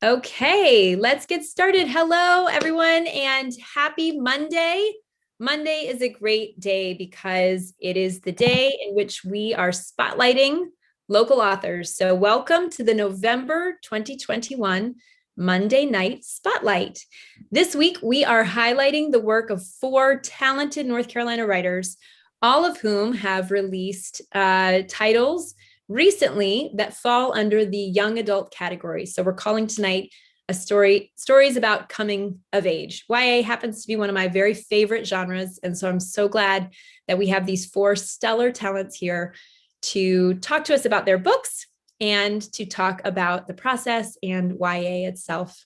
Okay, let's get started. Hello, everyone, and happy Monday. Monday is a great day because it is the day in which we are spotlighting local authors. So, welcome to the November 2021 Monday Night Spotlight. This week, we are highlighting the work of four talented North Carolina writers, all of whom have released titles recently that fall under the young adult category. So we're calling tonight stories about coming of age. YA happens to be one of my very favorite genres. And so I'm so glad that we have these four stellar talents here to talk to us about their books and to talk about the process and YA itself.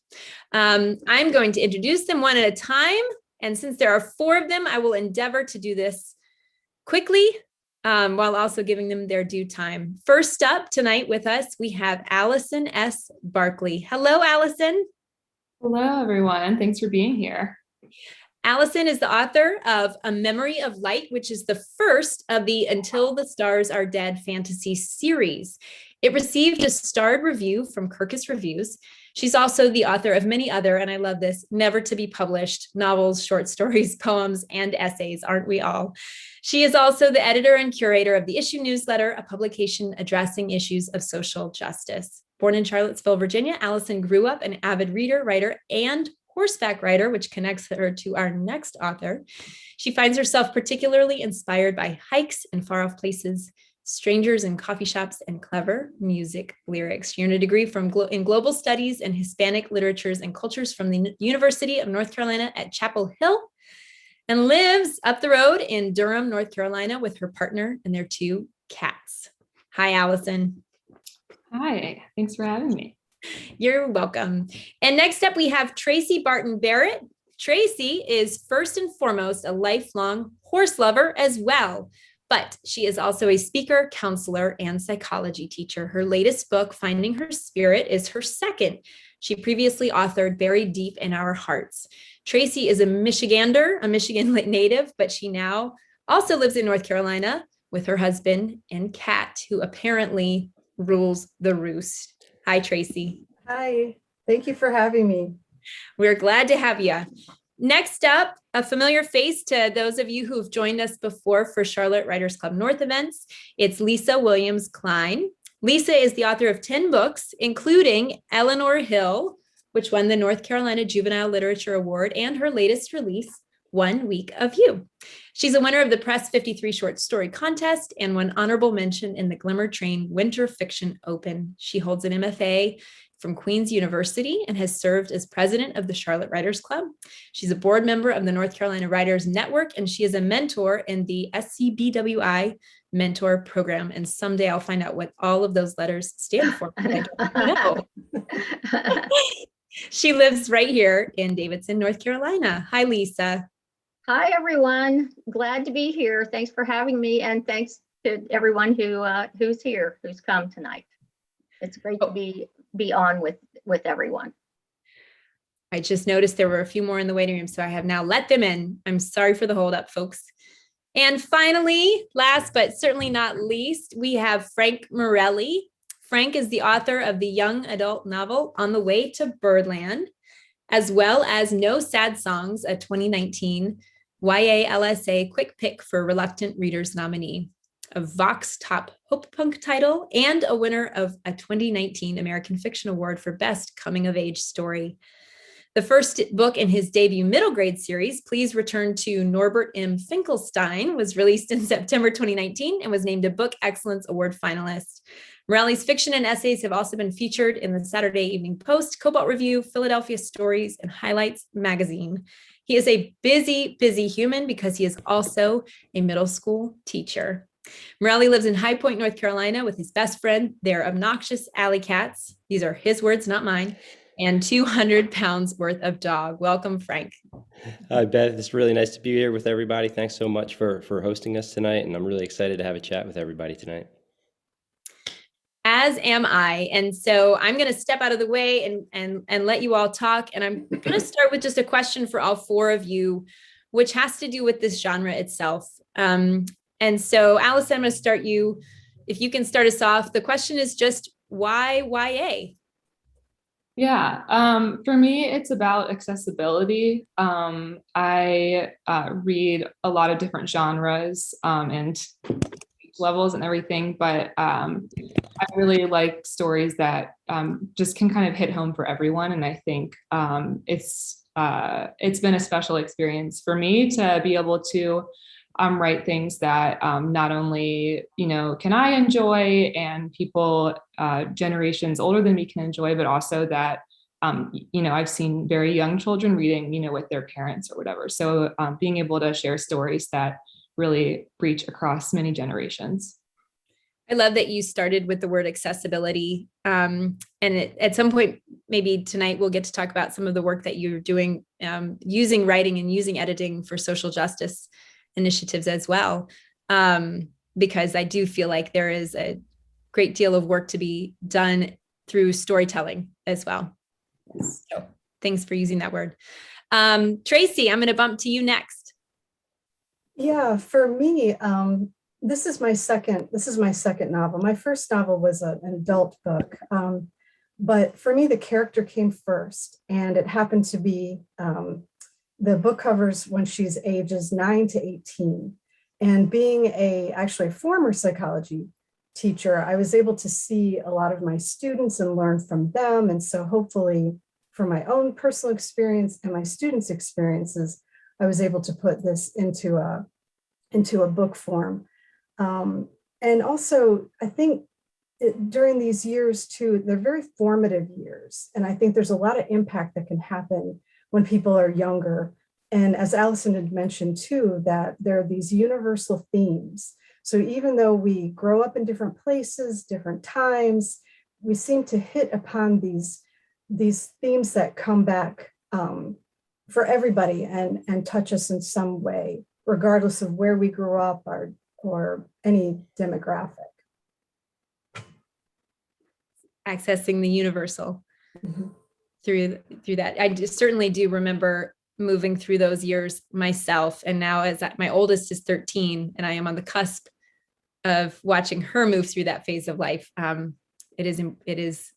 I'm going to introduce them one at a time. And since there are four of them, I will endeavor to do this quickly, while also giving them their due time. First up tonight with us, we have Allison S Barkley. Hello, Allison. Hello, everyone. Thanks for being here. Allison is the author of A Memory of Light, which is the first of the Until the Stars Are Dead fantasy series. It received a starred review from Kirkus Reviews. She's also the author of many other, and I love this, never to be published novels, short stories, poems, and essays, aren't we all? She is also the editor and curator of the Issue Newsletter, a publication addressing issues of social justice. Born in Charlottesville, Virginia, Allison grew up an avid reader, writer, and horseback rider, which connects her to our next author. She finds herself particularly inspired by hikes in far-off places, strangers in coffee shops, and clever music lyrics. She earned a degree in global studies and Hispanic literatures and cultures from the University of North Carolina at Chapel Hill, and lives up the road in Durham, North Carolina with her partner and their two cats. Hi, Allison. Hi, thanks for having me. You're welcome. And next up, we have Tracy Barton Barrett. Tracy is first and foremost a lifelong horse lover as well, but she is also a speaker, counselor, and psychology teacher. Her latest book, Finding Her Spirit, is her second. She previously authored Buried Deep in Our Hearts. Tracy is a Michigander, a Michigan native, but she now also lives in North Carolina with her husband and cat, who apparently rules the roost. Hi, Tracy. Hi, thank you for having me. We're glad to have you. Next up, a familiar face to those of you who've joined us before for Charlotte Writers Club North events. It's Lisa Williams-Klein. Lisa is the author of 10 books, including Eleanor Hill, which won the North Carolina Juvenile Literature Award, and her latest release, 1 Week of You. She's a winner of the Press 53 Short Story Contest and won honorable mention in the Glimmer Train Winter Fiction Open. She holds an MFA from Queen's University and has served as president of the Charlotte Writers Club. She's a board member of the North Carolina Writers Network, and she is a mentor in the SCBWI Mentor Program. And someday I'll find out what all of those letters stand for. I don't know. She lives right here in Davidson, North Carolina. Hi, Lisa. Hi, everyone. Glad to be here. Thanks for having me, and thanks to everyone who's here, who's come tonight. It's great to be on with everyone. I just noticed there were a few more in the waiting room, so I have now let them in. I'm sorry for the holdup, folks. And finally, last but certainly not least, we have Frank Morelli. Frank is the author of the young adult novel On the Way to Birdland, as well as No Sad Songs, a 2019 YA LSA Quick Pick for Reluctant Readers nominee, a Vox Top Hope Punk title, and a winner of a 2019 American Fiction Award for Best Coming of Age Story. The first book in his debut middle grade series, Please Return to Norbert M. Finkelstein, was released in September 2019 and was named a Book Excellence Award finalist. Morelli's fiction and essays have also been featured in the Saturday Evening Post, Cobalt Review, Philadelphia Stories, and Highlights magazine. He is a busy, busy human because he is also a middle school teacher. Morelli lives in High Point, North Carolina with his best friend, their obnoxious alley cats. These are his words, not mine. And 200 pounds worth of dog. Welcome, Frank. Hi, Beth. It's really nice to be here with everybody. Thanks so much for hosting us tonight. And I'm really excited to have a chat with everybody tonight. As am I. And so I'm going to step out of the way and let you all talk. And I'm going to start with just a question for all four of you, which has to do with this genre itself. And so, Allison, I'm going to start you. If you can start us off. The question is just why YA? Yeah, for me, it's about accessibility. I read a lot of different genres and levels and everything, but I really like stories that just can kind of hit home for everyone. And I think it's been a special experience for me to be able to write things that not only, can I enjoy and people generations older than me can enjoy, but also that, I've seen very young children reading, with their parents or whatever. So being able to share stories that really reach across many generations. I love that you started with the word accessibility. And at some point, maybe tonight, we'll get to talk about some of the work that you're doing using writing and using editing for social justice initiatives as well. Because I do feel like there is a great deal of work to be done through storytelling as well. So thanks for using that word. Tracy, I'm going to bump to you next. Yeah, for me, this is my second novel. My first novel was an adult book. But for me, the character came first, and it happened to be the book covers when she's ages 9 to 18. And being actually a former psychology teacher, I was able to see a lot of my students and learn from them. And so hopefully from my own personal experience and my students' experiences, I was able to put this into a book form. And also, I think during these years too, they're very formative years. And I think there's a lot of impact that can happen when people are younger. And as Allison had mentioned too, that there are these universal themes. So even though we grow up in different places, different times, we seem to hit upon these themes that come back for everybody and touch us in some way, regardless of where we grew up or any demographic. Accessing the universal through that. I certainly do remember moving through those years myself. And now my oldest is 13 and I am on the cusp of watching her move through that phase of life. It is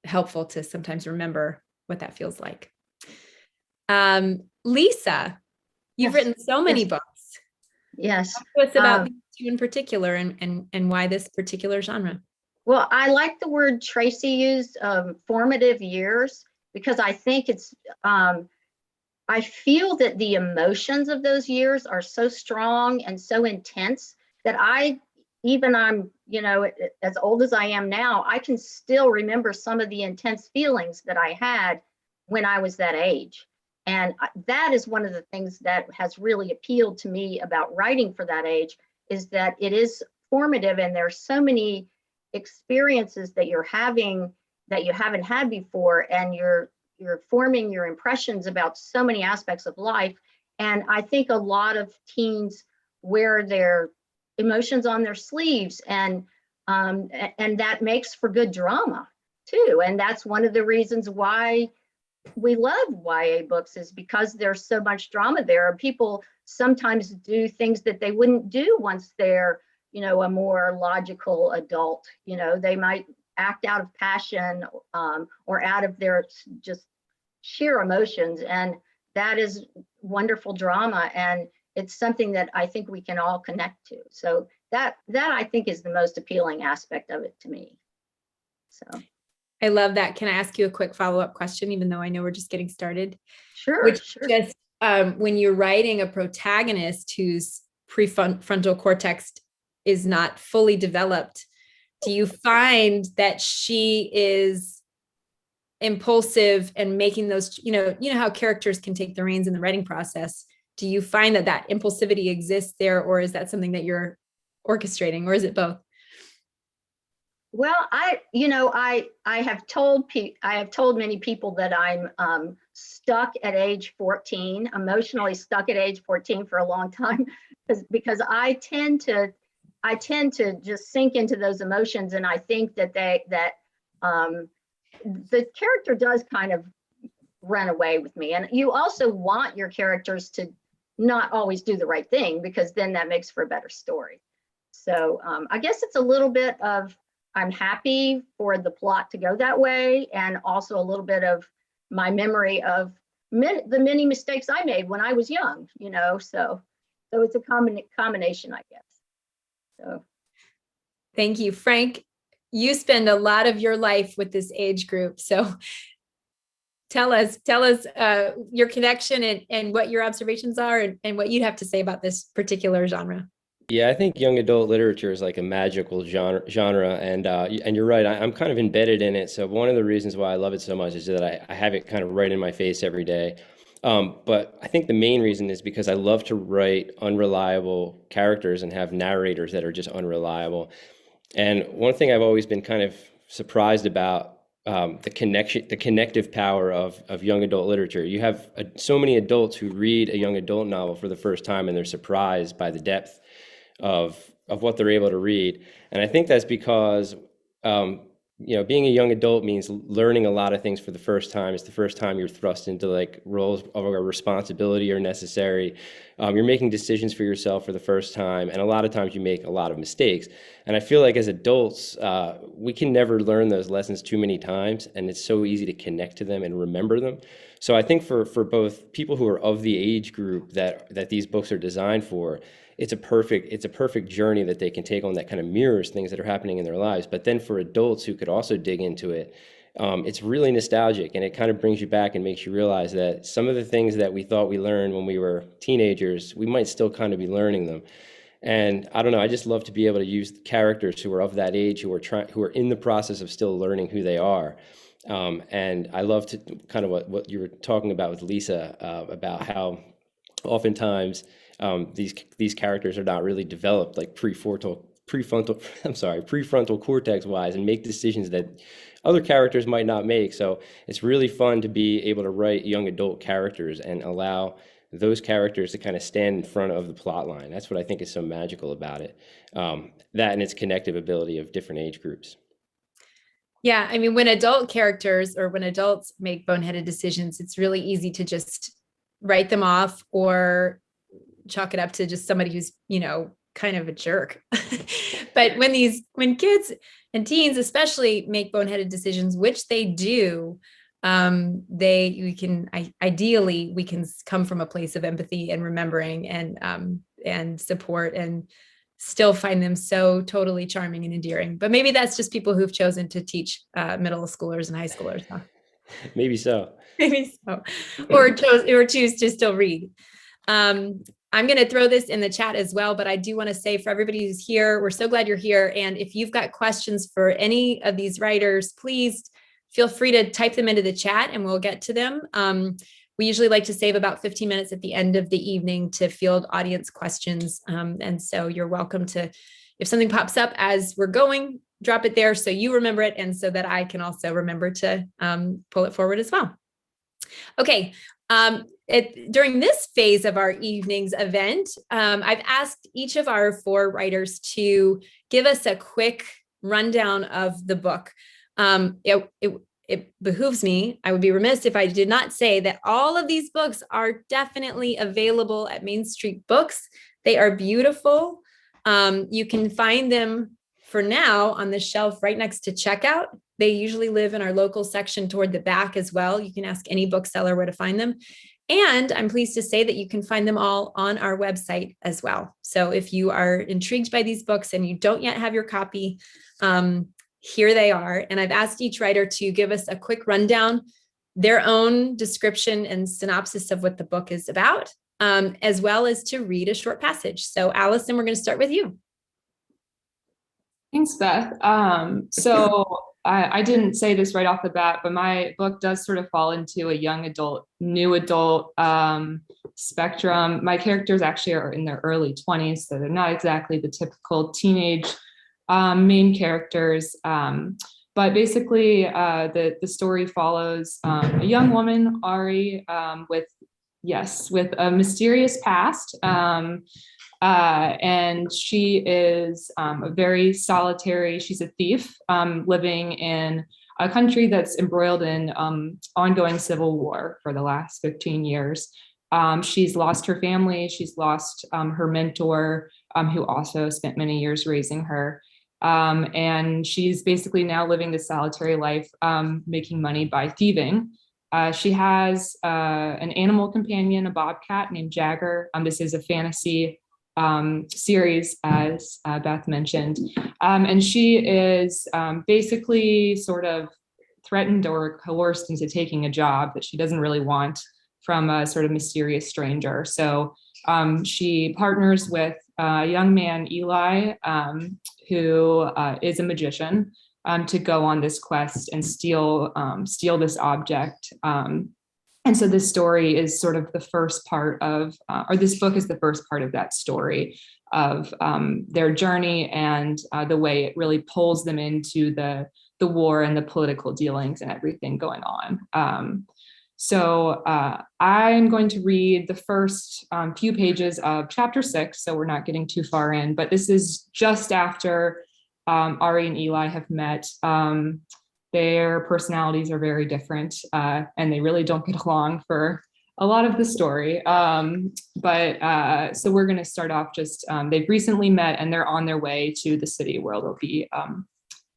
helpful to sometimes remember what that feels like. Lisa, you've written so many books. Yes. Talk to us about these two in particular and why this particular genre. Well, I like the word Tracy used, formative years, because I think I feel that the emotions of those years are so strong and so intense that I'm, as old as I am now, I can still remember some of the intense feelings that I had when I was that age. And that is one of the things that has really appealed to me about writing for that age, is that it is formative and there's so many experiences that you're having that you haven't had before, and you're forming your impressions about so many aspects of life. And I think a lot of teens wear their emotions on their sleeves, and that makes for good drama too. And that's one of the reasons why we love YA books, is because there's so much drama there. People sometimes do things that they wouldn't do once they're a more logical adult. They might act out of passion or out of their just sheer emotions. And that is wonderful drama. And it's something that I think we can all connect to. So that I think is the most appealing aspect of it to me. So I love that. Can I ask you a quick follow-up question, even though I know we're just getting started? Sure. Just when you're writing a protagonist whose prefrontal cortex is not fully developed, do you find that she is impulsive and making those, how characters can take the reins in the writing process? Do you find that impulsivity exists there, or is that something that you're orchestrating, or is it both? Well, I have told many people that I'm stuck at age 14, emotionally stuck at age 14 for a long time, because I tend to just sink into those emotions, and I think that the character does kind of run away with me. And you also want your characters to not always do the right thing, because then that makes for a better story. So I guess it's a little bit of I'm happy for the plot to go that way, and also a little bit of my memory of the many mistakes I made when I was young, so it's a combination, I guess. So Thank you, Frank. You spend a lot of your life with this age group, so tell us your connection and what your observations are, and what you'd have to say about this particular genre. Yeah, I think young adult literature is like a magical genre, and you're right. I'm kind of embedded in it. So one of the reasons why I love it so much is that I have it kind of right in my face every day. But I think the main reason is because I love to write unreliable characters and have narrators that are just unreliable. And one thing I've always been kind of surprised about, the connective power of young adult literature. You have so many adults who read a young adult novel for the first time, and they're surprised by the depth of what they're able to read. And I think that's because being a young adult means learning a lot of things for the first time. It's the first time you're thrust into like roles of a responsibility or necessary. You're making decisions for yourself for the first time, and a lot of times you make a lot of mistakes. And I feel like as adults, we can never learn those lessons too many times, and it's so easy to connect to them and remember them. So I think for both people who are of the age group that these books are designed for, it's a perfect journey that they can take on that kind of mirrors things that are happening in their lives. But then for adults who could also dig into it, it's really nostalgic, and it kind of brings you back and makes you realize that some of the things that we thought we learned when we were teenagers, we might still kind of be learning them. And I don't know, I just love to be able to use characters who are of that age, who are in the process of still learning who they are. And I love to kind of what you were talking about with Lisa, about how oftentimes these characters are not really developed like prefrontal cortex wise, and make decisions that other characters might not make. So it's really fun to be able to write young adult characters and allow those characters to kind of stand in front of the plot line. That's what I think is so magical about it. That and its connective ability of different age groups. Yeah, I mean, when adult characters or when adults make boneheaded decisions, it's really easy to just write them off or chalk it up to just somebody who's, kind of a jerk. But when kids and teens especially make boneheaded decisions, which they do, ideally we can come from a place of empathy and remembering and support, and still find them so totally charming and endearing. But maybe that's just people who've chosen to teach middle schoolers and high schoolers. Huh? Maybe so. Maybe so. Or choose to still read. I'm going to throw this in the chat as well, but I do want to say for everybody who's here, we're so glad you're here. And if you've got questions for any of these writers, please feel free to type them into the chat and we'll get to them. We usually like to save about 15 minutes at the end of the evening to field audience questions. And so you're welcome to, if something pops up as we're going, drop it there so you remember it, and so that I can also remember to pull it forward as well. Okay. During this phase of our evening's event, I've asked each of our 4 writers to give us a quick rundown of the book. It behooves me, I would be remiss if I did not say that all of these books are definitely available at Main Street Books. They are beautiful. You can find them for now on the shelf right next to checkout. They usually live in our local section toward the back as well. You can ask any bookseller where to find them. And I'm pleased to say that you can find them all on our website as well. So if you are intrigued by these books and you don't yet have your copy, here they are. And I've asked each writer to give us a quick rundown, their own description and synopsis of what the book is about, as well as to read a short passage. So Allison, we're going to start with you. Thanks, Beth. So I didn't say this right off the bat, but my book does sort of fall into a young adult, new adult spectrum. My characters actually are in their early 20s, so they're not exactly the typical teenage main characters. But basically, the story follows a young woman, Ari, with a mysterious past. And she is a very solitary, she's a thief living in a country that's embroiled in ongoing civil war for the last 15 years. She's lost her family. She's lost her mentor, who also spent many years raising her. And she's basically now living this solitary life, making money by thieving. She has an animal companion, a bobcat named Jagger. This is a fantasy series, as Beth mentioned. And she is basically sort of threatened or coerced into taking a job that she doesn't really want from a sort of mysterious stranger. So she partners with a young man, Eli, who is a magician, to go on this quest and steal this object. And so this story is sort of the first part of, or this book is the first part of that story of their journey and the way it really pulls them into the war and the political dealings and everything going on. So I'm going to read the first few pages of chapter 6, so we're not getting too far in, but this is just after Ari and Eli have met. Their personalities are very different, and they really don't get along for a lot of the story. So we're going to start off just, they've recently met and they're on their way to the city where they'll be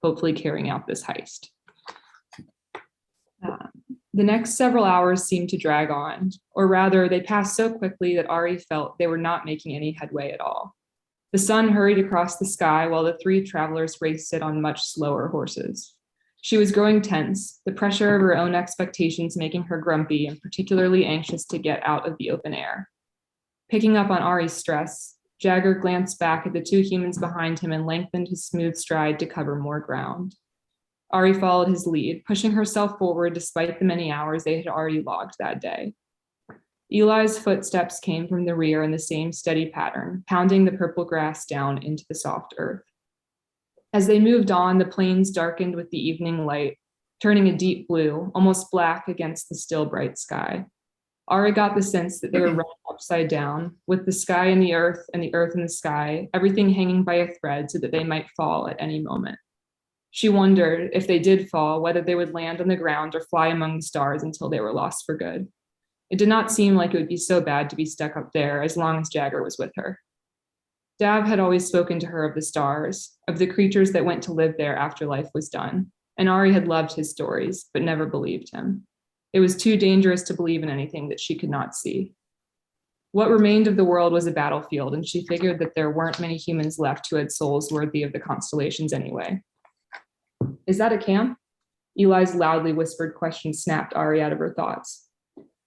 hopefully carrying out this heist. The next several hours seemed to drag on, or rather they passed so quickly that Ari felt they were not making any headway at all. The sun hurried across the sky while the three travelers raced it on much slower horses. She was growing tense, the pressure of her own expectations making her grumpy and particularly anxious to get out of the open air. Picking up on Ari's stress, Jagger glanced back at the two humans behind him and lengthened his smooth stride to cover more ground. Ari followed his lead, pushing herself forward despite the many hours they had already logged that day. Eli's footsteps came from the rear in the same steady pattern, pounding the purple grass down into the soft earth. As they moved on, the plains darkened with the evening light, turning a deep blue, almost black against the still bright sky. Ari got the sense that they were running upside down, with the sky in the earth and the earth in the sky, everything hanging by a thread so that they might fall at any moment. She wondered, if they did fall, whether they would land on the ground or fly among the stars until they were lost for good. It did not seem like it would be so bad to be stuck up there as long as Jagger was with her. Dav had always spoken to her of the stars, of the creatures that went to live there after life was done, and Ari had loved his stories, but never believed him. It was too dangerous to believe in anything that she could not see. What remained of the world was a battlefield, and she figured that there weren't many humans left who had souls worthy of the constellations anyway. Is that a camp? Eli's loudly whispered question snapped Ari out of her thoughts.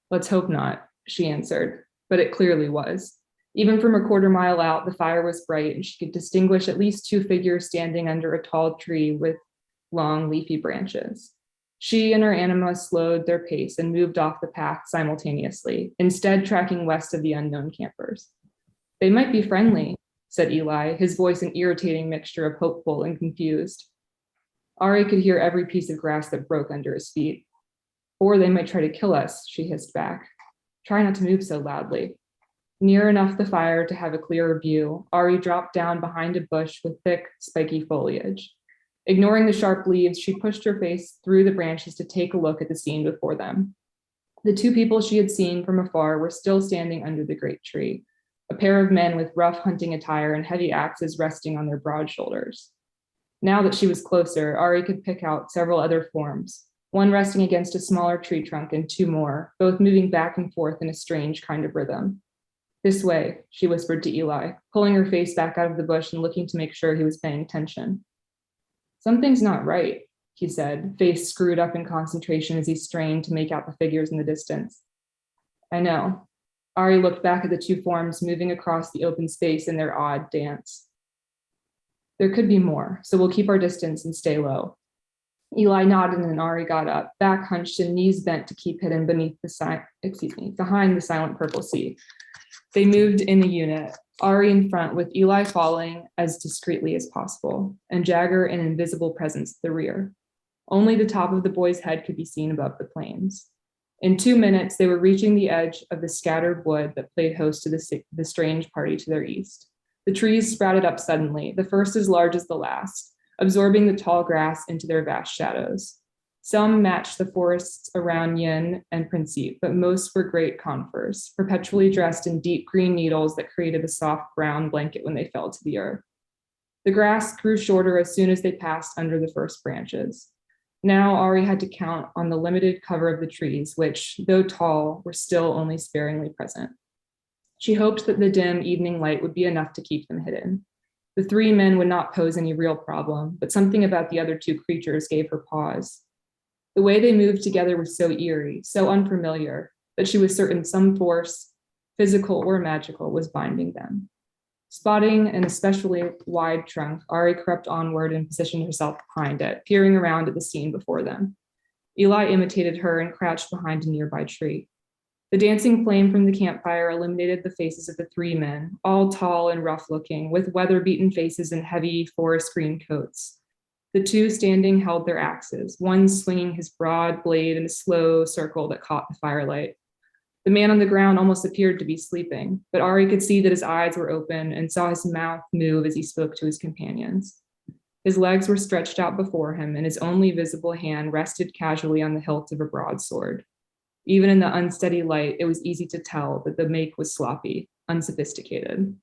Let's hope not, she answered, but it clearly was. Even from a quarter mile out, the fire was bright and she could distinguish at least two figures standing under a tall tree with long leafy branches. She and her anima slowed their pace and moved off the path simultaneously, instead tracking west of the unknown campers. They might be friendly, said Eli, his voice an irritating mixture of hopeful and confused. Ari could hear every piece of grass that broke under his feet. Or they might try to kill us, she hissed back. Try not to move so loudly. Near enough the fire to have a clearer view, Ari dropped down behind a bush with thick, spiky foliage. Ignoring the sharp leaves, she pushed her face through the branches to take a look at the scene before them. The two people she had seen from afar were still standing under the great tree, a pair of men with rough hunting attire and heavy axes resting on their broad shoulders. Now that she was closer, Ari could pick out several other forms, one resting against a smaller tree trunk and two more, both moving back and forth in a strange kind of rhythm. This way, she whispered to Eli, pulling her face back out of the bush and looking to make sure he was paying attention. Something's not right, he said, face screwed up in concentration as he strained to make out the figures in the distance. I know. Ari looked back at the two forms moving across the open space in their odd dance. There could be more, so we'll keep our distance and stay low. Eli nodded and Ari got up, back hunched and knees bent to keep hidden behind the silent purple sea. They moved in a unit, Ari in front with Eli following as discreetly as possible, and Jagger an invisible presence at the rear. Only the top of the boy's head could be seen above the plains. In 2 minutes, they were reaching the edge of the scattered wood that played host to the strange party to their east. The trees sprouted up suddenly, the first as large as the last, absorbing the tall grass into their vast shadows. Some matched the forests around Yin and Principe, but most were great conifers, perpetually dressed in deep green needles that created a soft brown blanket when they fell to the earth. The grass grew shorter as soon as they passed under the first branches. Now Ari had to count on the limited cover of the trees, which, though tall, were still only sparingly present. She hoped that the dim evening light would be enough to keep them hidden. The three men would not pose any real problem, but something about the other two creatures gave her pause. The way they moved together was so eerie, so unfamiliar, that she was certain some force, physical or magical, was binding them. Spotting an especially wide trunk, Ari crept onward and positioned herself behind it, peering around at the scene before them. Eli imitated her and crouched behind a nearby tree. The dancing flame from the campfire illuminated the faces of the three men, all tall and rough-looking, with weather-beaten faces and heavy forest green coats. The two standing held their axes, one swinging his broad blade in a slow circle that caught the firelight. The man on the ground almost appeared to be sleeping, but Ari could see that his eyes were open and saw his mouth move as he spoke to his companions. His legs were stretched out before him, and his only visible hand rested casually on the hilt of a broadsword. Even in the unsteady light, it was easy to tell that the make was sloppy, unsophisticated.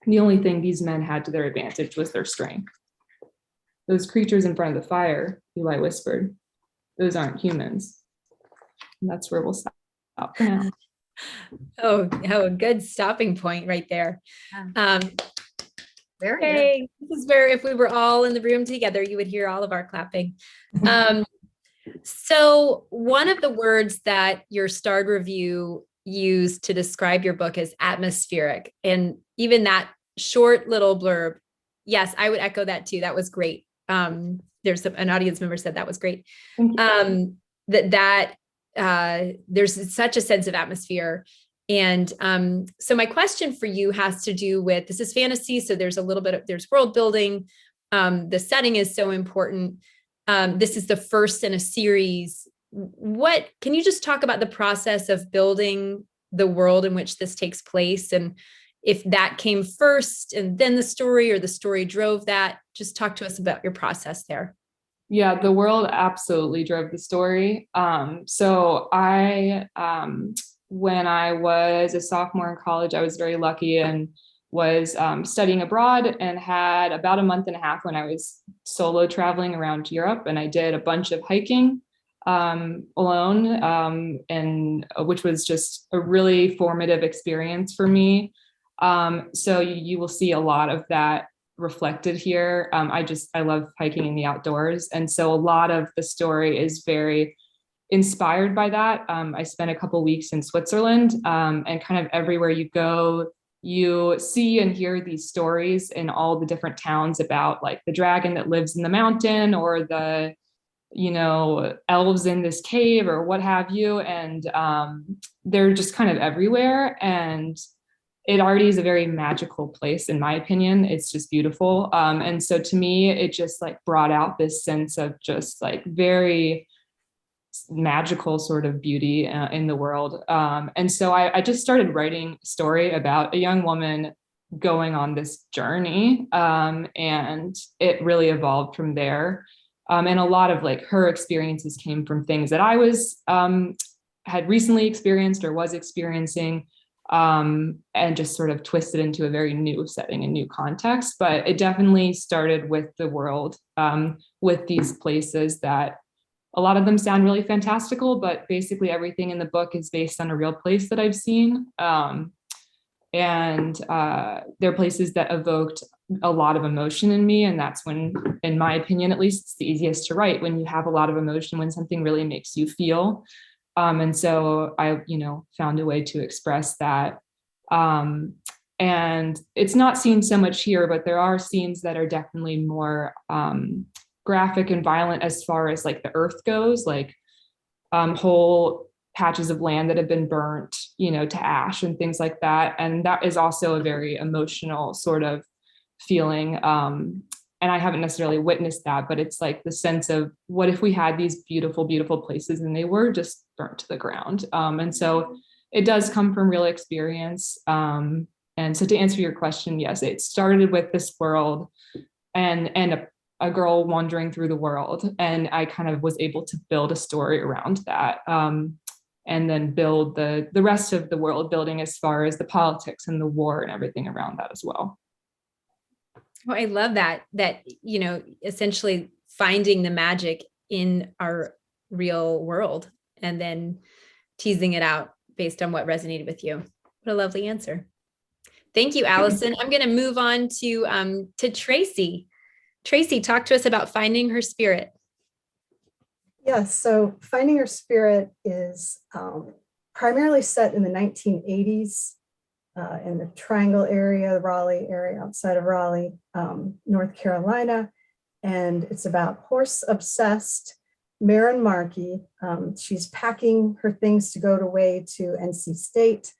The only thing these men had to their advantage was their strength. Those creatures in front of the fire, Eli whispered, those aren't humans. And that's where we'll stop for now. Oh, a good stopping point right there. Very good. Hey, this is where if we were all in the room together, you would hear all of our clapping. So one of the words that your starred review used to describe your book is atmospheric. And even that short little blurb, yes, I would echo that too. That was great. There's an audience member said that was great. There's such a sense of atmosphere. And so my question for you has to do with, this is fantasy, so there's a little bit of, there's world building. The setting is so important. This is the first in a series. What, can you just talk about the process of building the world in which this takes place? And if that came first and then the story, or the story drove that, just talk to us about your process there. Yeah, the world absolutely drove the story. So I, when I was a sophomore in college, I was very lucky and was studying abroad, and had about a month and a half when I was solo traveling around Europe, and I did a bunch of hiking alone, and which was just a really formative experience for me. So you will see a lot of that reflected here. I love hiking in the outdoors. And so a lot of the story is very inspired by that. I spent a couple weeks in Switzerland, and kind of everywhere you go, you see and hear these stories in all the different towns about like the dragon that lives in the mountain, or the, elves in this cave, or what have you. And they're just kind of everywhere. And it already is a very magical place, in my opinion. It's just beautiful. And so to me, it just like brought out this sense of just like very magical sort of beauty in the world. And so I just started writing a story about a young woman going on this journey. And it really evolved from there. And a lot of like her experiences came from things that I was had recently experienced or was experiencing. And just sort of twisted into a very new setting and new context. But it definitely started with the world, with these places that a lot of them sound really fantastical, but basically everything in the book is based on a real place that I've seen. And they're places that evoked a lot of emotion in me. And that's when, in my opinion, at least, it's the easiest to write, when you have a lot of emotion, when something really makes you feel. And so I, found a way to express that. And it's not seen so much here, but there are scenes that are definitely more graphic and violent as far as like the earth goes, like whole patches of land that have been burnt, to ash and things like that. And that is also a very emotional sort of feeling. And I haven't necessarily witnessed that, but it's like the sense of what if we had these beautiful, beautiful places and they were just burnt to the ground. And so it does come from real experience. And so to answer your question, yes, it started with this world and a girl wandering through the world. And I kind of was able to build a story around that. And then build the rest of the world building as far as the politics and the war and everything around that as well. Well, I love that, essentially finding the magic in our real world and then teasing it out based on what resonated with you. What a lovely answer. Thank you, Allison. I'm going to move on to Tracy. Tracy, talk to us about finding her spirit. Yes, so Finding Her Spirit is primarily set in the 1980s in the Triangle area, the Raleigh area, outside of Raleigh, North Carolina. And it's about horse-obsessed Maren Markey. She's packing her things to go away to NC State,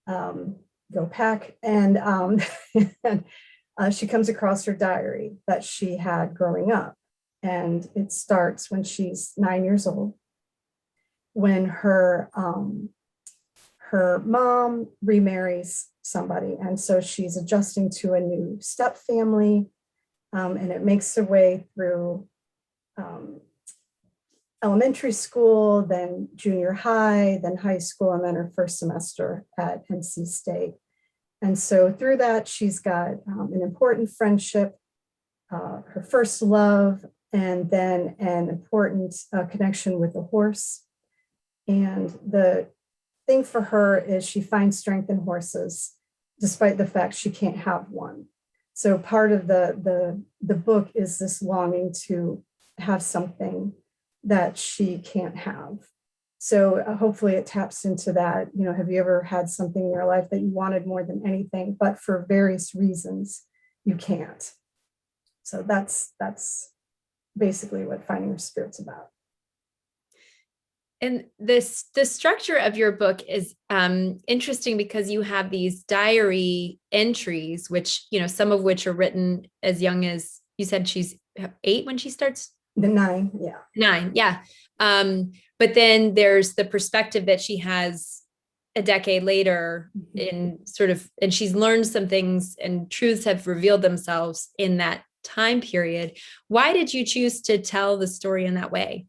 go pack. And, she comes across her diary that she had growing up. And it starts when she's 9 years old, when her mom remarries somebody. And so she's adjusting to a new step family. And it makes her way through elementary school, then junior high, then high school, and then her first semester at NC State. And so through that, she's got an important friendship, her first love, and then an important connection with the horse. And the thing for her is she finds strength in horses, despite the fact she can't have one. So part of the book is this longing to have something that she can't have. So hopefully it taps into that. Have you ever had something in your life that you wanted more than anything, but for various reasons you can't? So that's basically what Finding Her Spirit's about. And the structure of your book is interesting because you have these diary entries, which, some of which are written as young as, you said she's 8 when she starts? 9, yeah. 9, yeah. But then there's the perspective that she has a decade later and she's learned some things and truths have revealed themselves in that time period. Why did you choose to tell the story in that way?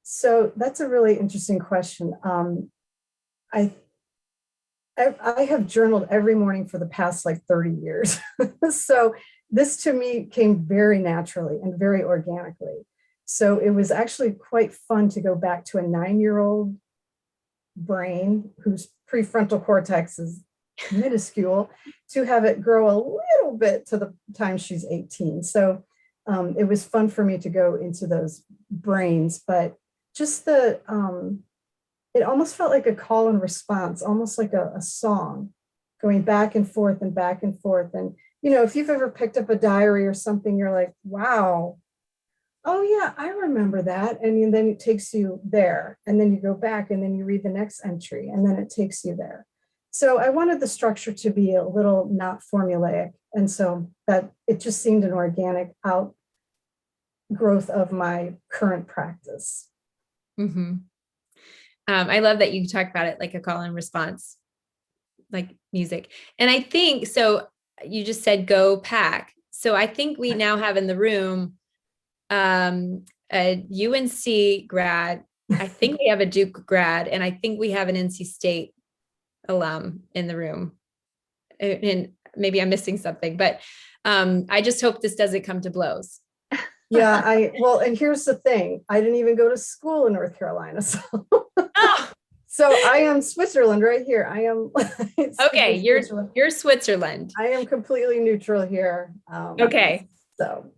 So that's a really interesting question. I have journaled every morning for the past 30 years. So this to me came very naturally and very organically. So it was actually quite fun to go back to a 9-year-old brain whose prefrontal cortex is minuscule to have it grow a little bit to the time she's 18. So it was fun for me to go into those brains, but just it almost felt like a call and response, almost like a song going back and forth and back and forth. And, if you've ever picked up a diary or something, you're like, wow, oh yeah, I remember that. And then it takes you there, and then you go back and then you read the next entry and then it takes you there. So I wanted the structure to be a little not formulaic. And so that it just seemed an organic outgrowth of my current practice. Mm-hmm. I love that you talk about it like a call and response, like music. And I think, so you just said go pack. So I think we now have in the room a UNC grad. I think we have a Duke grad, and I think we have an NC State alum in the room. And maybe I'm missing something, but I just hope this doesn't come to blows. Yeah, and here's the thing. I didn't even go to school in North Carolina. So, so I am Switzerland right here. I am. Okay, you're Switzerland. I am completely neutral here. Okay. So.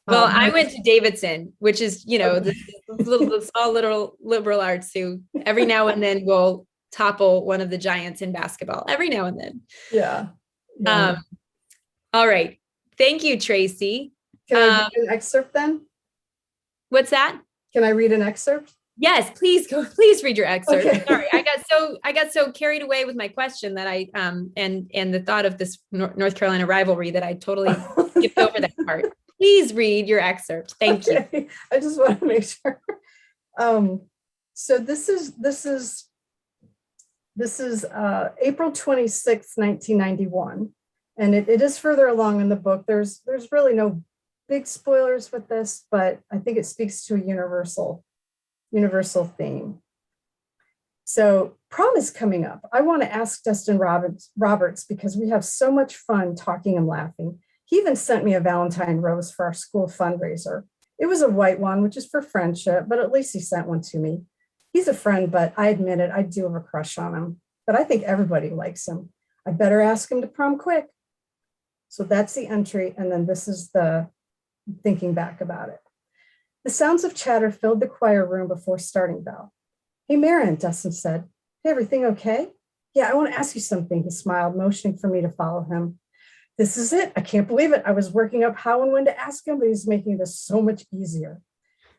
Well, I went to Davidson, which is, the small little liberal arts who every now and then will topple one of the giants in basketball every now and then. Yeah. All right. Thank you, Tracy. Can I read an excerpt then? What's that? Can I read an excerpt? Yes, please go. Please read your excerpt. Okay. Sorry, I got so carried away with my question that I and the thought of this North Carolina rivalry that I totally skipped over that part. Please read your excerpt. Thank you. I just want to make sure. So this is April 26th, 1991. And it is further along in the book. There's really no big spoilers with this, but I think it speaks to a universal theme. So prom is coming up. I want to ask Dustin Roberts because we have so much fun talking and laughing. He even sent me a Valentine rose for our school fundraiser. It was a white one, which is for friendship, but at least he sent one to me. He's a friend, but I admit it, I do have a crush on him. But I think everybody likes him. I better ask him to prom quick. So that's the entry. And then this is the thinking back about it. The sounds of chatter filled the choir room before starting bell. Hey, Marin, Dustin said. Hey, everything okay? Yeah, I want to ask you something, he smiled, motioning for me to follow him. This is it. I can't believe it. I was working up how and when to ask him, but he's making this so much easier.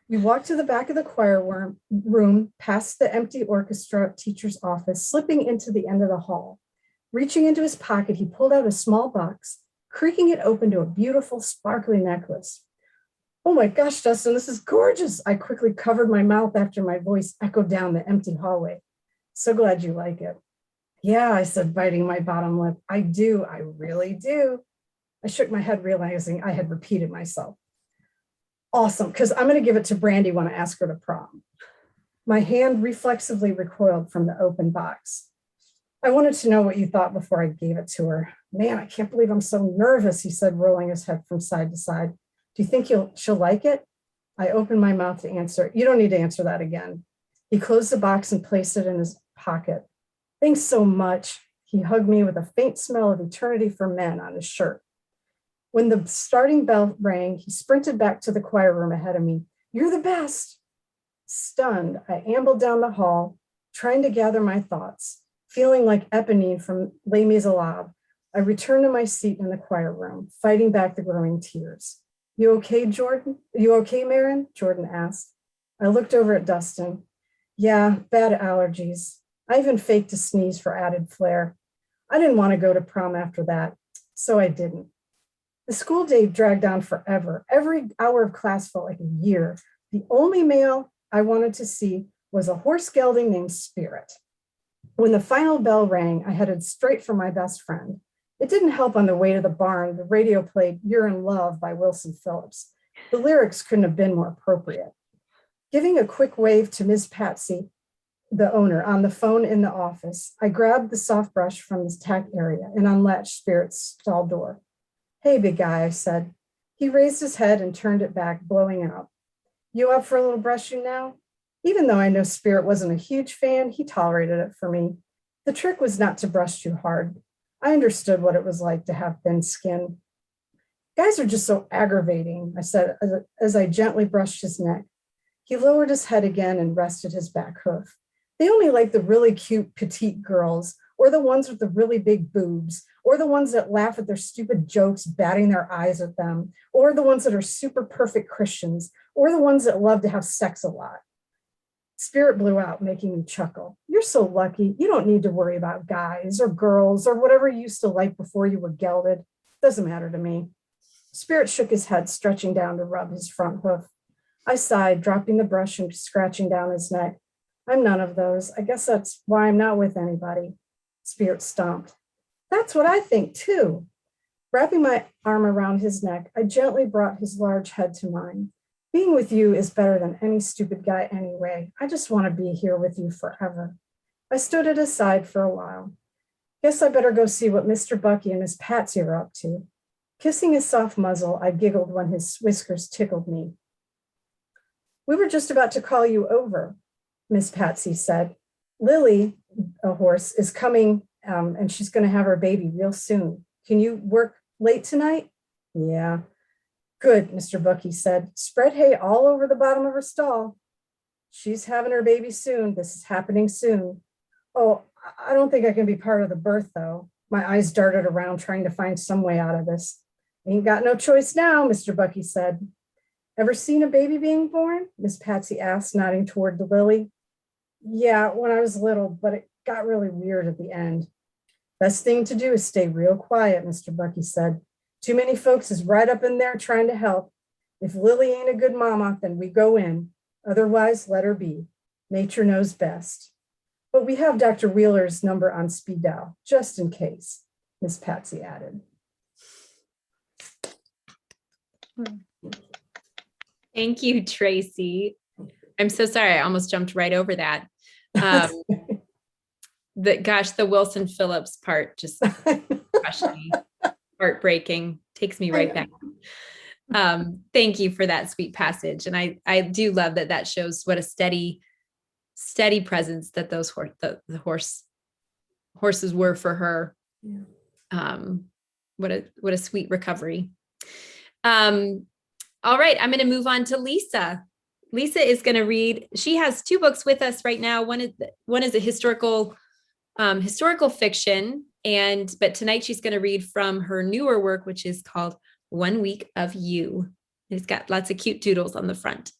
We walked to the back of the choir room, past the empty orchestra teacher's office, slipping into the end of the hall. Reaching into his pocket, he pulled out a small box, creaking it open to a beautiful, sparkly necklace. Oh my gosh, Dustin, this is gorgeous. I quickly covered my mouth after my voice echoed down the empty hallway. So glad you like it. Yeah, I said, biting my bottom lip. I do. I really do. I shook my head, realizing I had repeated myself. Awesome, because I'm going to give it to Brandy when I ask her to prom. My hand reflexively recoiled from the open box. I wanted to know what you thought before I gave it to her. Man, I can't believe I'm so nervous, he said, rolling his head from side to side. Do you think she'll like it? I opened my mouth to answer. You don't need to answer that again. He closed the box and placed it in his pocket. Thanks so much. He hugged me with a faint smell of eternity for men on his shirt. When the starting bell rang, he sprinted back to the choir room ahead of me. You're the best. Stunned, I ambled down the hall, trying to gather my thoughts. Feeling like Eponine from Les Miserables, I returned to my seat in the choir room, fighting back the growing tears. You okay, Jordan? You okay, Marin? Jordan asked. I looked over at Dustin. Yeah, bad allergies. I even faked a sneeze for added flair. I didn't want to go to prom after that, so I didn't. The school day dragged on forever. Every hour of class felt like a year. The only male I wanted to see was a horse gelding named Spirit. When the final bell rang, I headed straight for my best friend. It didn't help on the way to the barn. The radio played You're in Love by Wilson Phillips. The lyrics couldn't have been more appropriate. Giving a quick wave to Ms. Patsy, the owner, on the phone in the office, I grabbed the soft brush from the tack area and unlatched Spirit's stall door. Hey, big guy, I said. He raised his head and turned it back, blowing out. You up for a little brushing now? Even though I know Spirit wasn't a huge fan, he tolerated it for me. The trick was not to brush too hard. I understood what it was like to have thin skin. Guys are just so aggravating, I said as I gently brushed his neck. He lowered his head again and rested his back hoof. They only like the really cute petite girls, or the ones with the really big boobs, or the ones that laugh at their stupid jokes, batting their eyes at them, or the ones that are super perfect Christians, or the ones that love to have sex a lot. Spirit blew out, making me chuckle. You're so lucky. You don't need to worry about guys or girls or whatever you used to like before you were gelded. Doesn't matter to me. Spirit shook his head, stretching down to rub his front hoof. I sighed, dropping the brush and scratching down his neck. I'm none of those. I guess that's why I'm not with anybody. Spirit stomped. That's what I think too. Wrapping my arm around his neck, I gently brought his large head to mine. Being with you is better than any stupid guy anyway. I just want to be here with you forever. I stood at his side for a while. Guess I better go see what Mr. Bucky and Miss Patsy are up to. Kissing his soft muzzle, I giggled when his whiskers tickled me. We were just about to call you over, Miss Patsy said. Lily, a horse, is coming and she's going to have her baby real soon. Can you work late tonight? Yeah. Good, Mr. Bucky said. Spread hay all over the bottom of her stall. She's having her baby soon. This is happening soon. Oh, I don't think I can be part of the birth, though. My eyes darted around, trying to find some way out of this. Ain't got no choice now, Mr. Bucky said. Ever seen a baby being born? Miss Patsy asked, nodding toward the Lily. Yeah, when I was little, but it got really weird at the end. Best thing to do is stay real quiet, Mr. Bucky said. Too many folks is right up in there trying to help. If Lily ain't a good mama, then we go in. Otherwise, let her be. Nature knows best. But we have Dr. Wheeler's number on speed dial, just in case, Miss Patsy added. Thank you, Tracy. I'm so sorry. I almost jumped right over that. The Wilson Phillips part just crushed me. heartbreaking. Takes me right back. Thank you for that sweet passage. And I do love that shows what a steady presence that those horses were for her. Yeah. What a sweet recovery. All right, I'm going to move on to Lisa. Lisa is going to read. She has two books with us right now. One is a historical fiction, but tonight she's going to read from her newer work, which is called 1 Week of You. It's got lots of cute doodles on the front.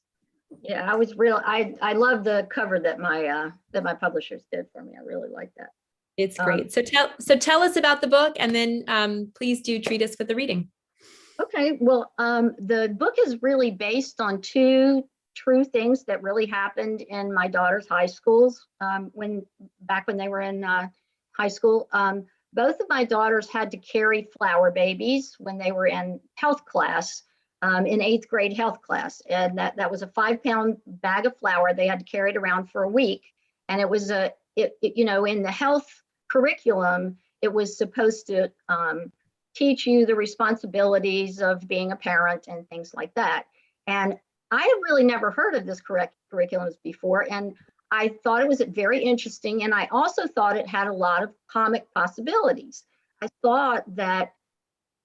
Yeah, I love the cover that my publishers did for me. I really like that. It's great. So tell us about the book, and then please do treat us with the reading. Okay. Well, the book is really based on two true things that really happened in my daughter's high schools when they were in high school. Both of my daughters had to carry flower babies when they were in health class, in 8th grade health class. And that was a 5-pound bag of flour. They had to carry it around for a week. And it was in the health curriculum, it was supposed to teach you the responsibilities of being a parent and things like that. And I had really never heard of this curriculums before. And I thought it was very interesting. And I also thought it had a lot of comic possibilities. I thought that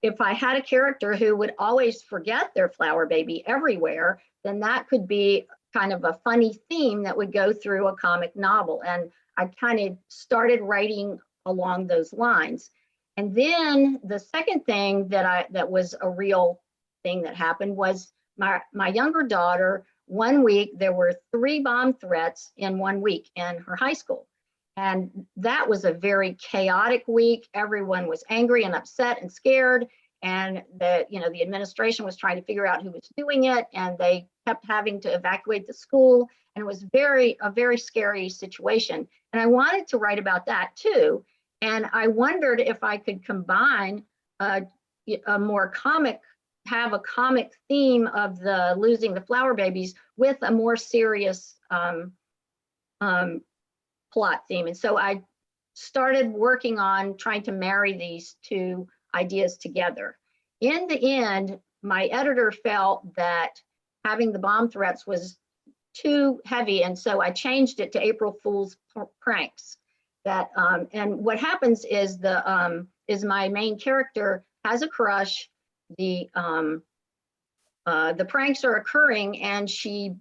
if I had a character who would always forget their flower baby everywhere, then that could be kind of a funny theme that would go through a comic novel. And I kind of started writing along those lines. And then the second thing that was a real thing that happened was my younger daughter, 1 week, there were 3 bomb threats in 1 week in her high school. And that was a very chaotic week. Everyone was angry and upset and scared. And the administration was trying to figure out who was doing it. And they kept having to evacuate the school. And it was a very scary situation. And I wanted to write about that too. And I wondered if I could combine have a comic theme of the losing the flower babies with a more serious plot theme. And so I started working on trying to marry these two ideas together. In the end, my editor felt that having the bomb threats was too heavy, and so I changed it to April Fool's pranks. And what happens is my main character has a crush. The pranks are occurring, and she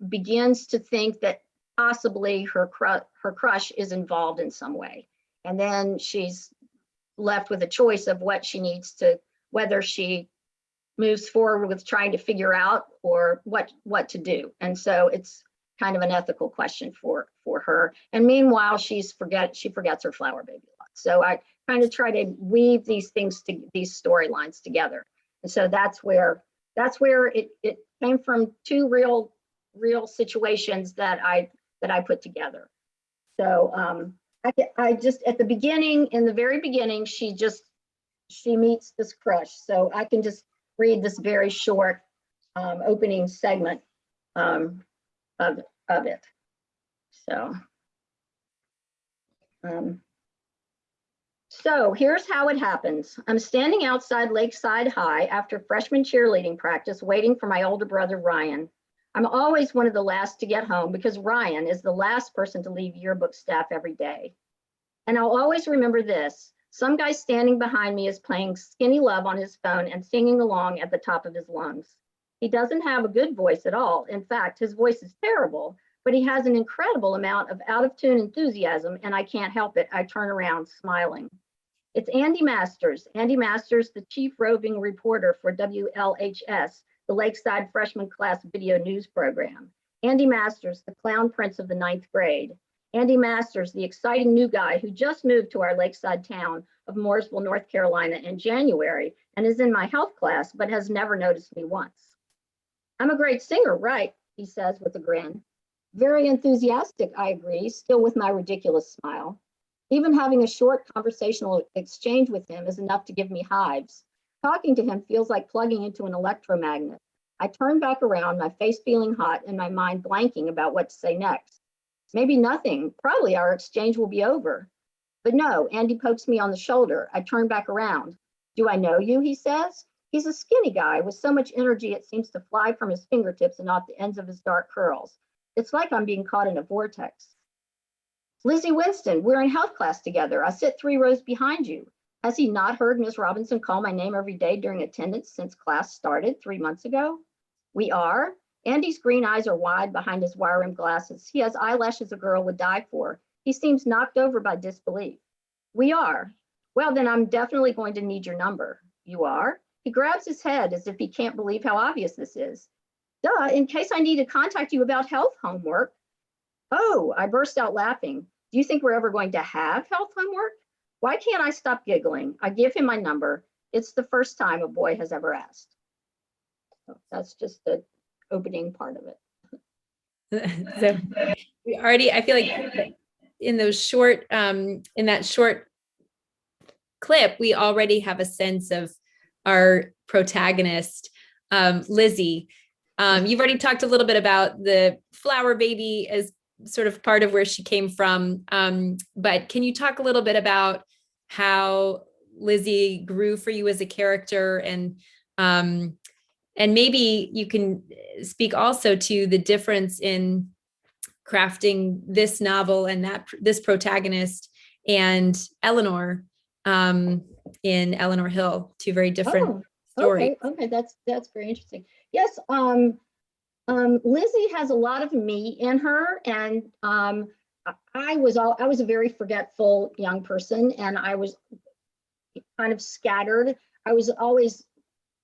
begins to think that possibly her crush is involved in some way. And then she's left with a choice of whether she moves forward with trying to figure out or what to do. And so it's kind of an ethical question for her. And meanwhile, she forgets her flower baby a lot. So I kind of try to weave these storylines together. And so that's where it came from, two real situations that I put together. So I just in the very beginning, she meets this crush. So I can just read this very short opening segment of it. So here's how it happens. I'm standing outside Lakeside High after freshman cheerleading practice, waiting for my older brother, Ryan. I'm always one of the last to get home because Ryan is the last person to leave yearbook staff every day. And I'll always remember this. Some guy standing behind me is playing Skinny Love on his phone and singing along at the top of his lungs. He doesn't have a good voice at all. In fact, his voice is terrible, but he has an incredible amount of out-of-tune enthusiasm, and I can't help it. I turn around smiling. It's Andy Masters. Andy Masters, the chief roving reporter for WLHS, the Lakeside Freshman Class Video News Program. Andy Masters, the clown prince of the 9th grade. Andy Masters, the exciting new guy who just moved to our lakeside town of Mooresville, North Carolina in January and is in my health class, but has never noticed me once. I'm a great singer, right? He says with a grin. Very enthusiastic, I agree, still with my ridiculous smile. Even having a short conversational exchange with him is enough to give me hives. Talking to him feels like plugging into an electromagnet. I turn back around, my face feeling hot and my mind blanking about what to say next. Maybe nothing. Probably our exchange will be over. But no, Andy pokes me on the shoulder. I turn back around. Do I know you, he says. He's a skinny guy with so much energy it seems to fly from his fingertips and off the ends of his dark curls. It's like I'm being caught in a vortex. Lizzie Winston, we're in health class together. I sit 3 rows behind you. Has he not heard Miss Robinson call my name every day during attendance since class started 3 months ago? We are. Andy's green eyes are wide behind his wire-rimmed glasses. He has eyelashes a girl would die for. He seems knocked over by disbelief. We are. Well, then I'm definitely going to need your number. You are? He grabs his head as if he can't believe how obvious this is. Duh, in case I need to contact you about health homework. Oh, I burst out laughing. Do you think we're ever going to have health homework? Why can't I stop giggling? I give him my number. It's the first time a boy has ever asked. So that's just the opening part of it. So we already, I feel like in those short, in that short clip, we already have a sense of our protagonist, Lizzie. You've already talked a little bit about the flower baby as sort of part of where she came from. But can you talk a little bit about how Lizzie grew for you as a character, and maybe you can speak also to the difference in crafting this novel and this protagonist and Eleanor in Eleanor Hill, 2 very different stories. Okay, that's very interesting. Yes, Lizzie has a lot of me in her, and I was a very forgetful young person, and I was kind of scattered. I was always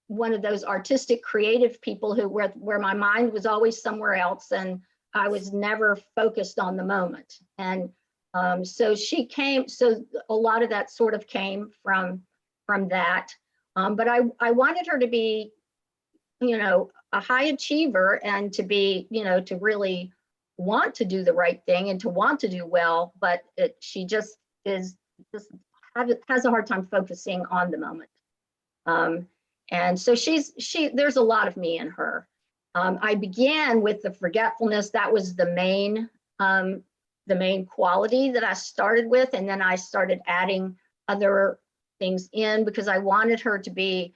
one of those artistic, creative people where my mind was always somewhere else, and I was never focused on the moment. And so a lot of that sort of came from that. But I wanted her to be, a high achiever, and to be, to really want to do the right thing and to want to do well, but she just has a hard time focusing on the moment. And so there's a lot of me in her. I began with the forgetfulness. That was the main quality that I started with. And then I started adding other things in because I wanted her to be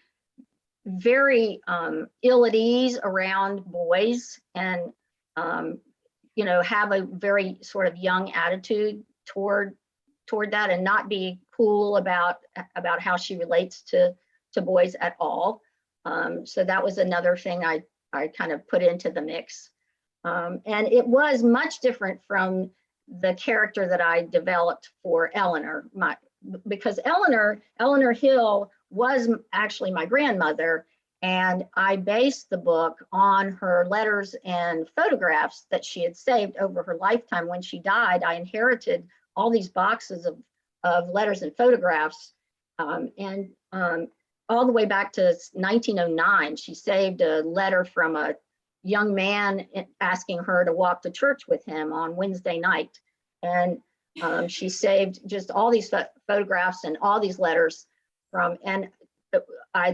very ill at ease around boys, and have a very sort of young attitude toward that, and not be cool about how she relates to boys at all. So that was another thing I kind of put into the mix. And it was much different from the character that I developed for Eleanor, because Eleanor Hill was actually my grandmother, and I based the book on her letters and photographs that she had saved over her lifetime. When she died, I inherited all these boxes of letters and photographs, and all the way back to 1909, she saved a letter from a young man asking her to walk to church with him on Wednesday night. And she saved just all these photographs and all these letters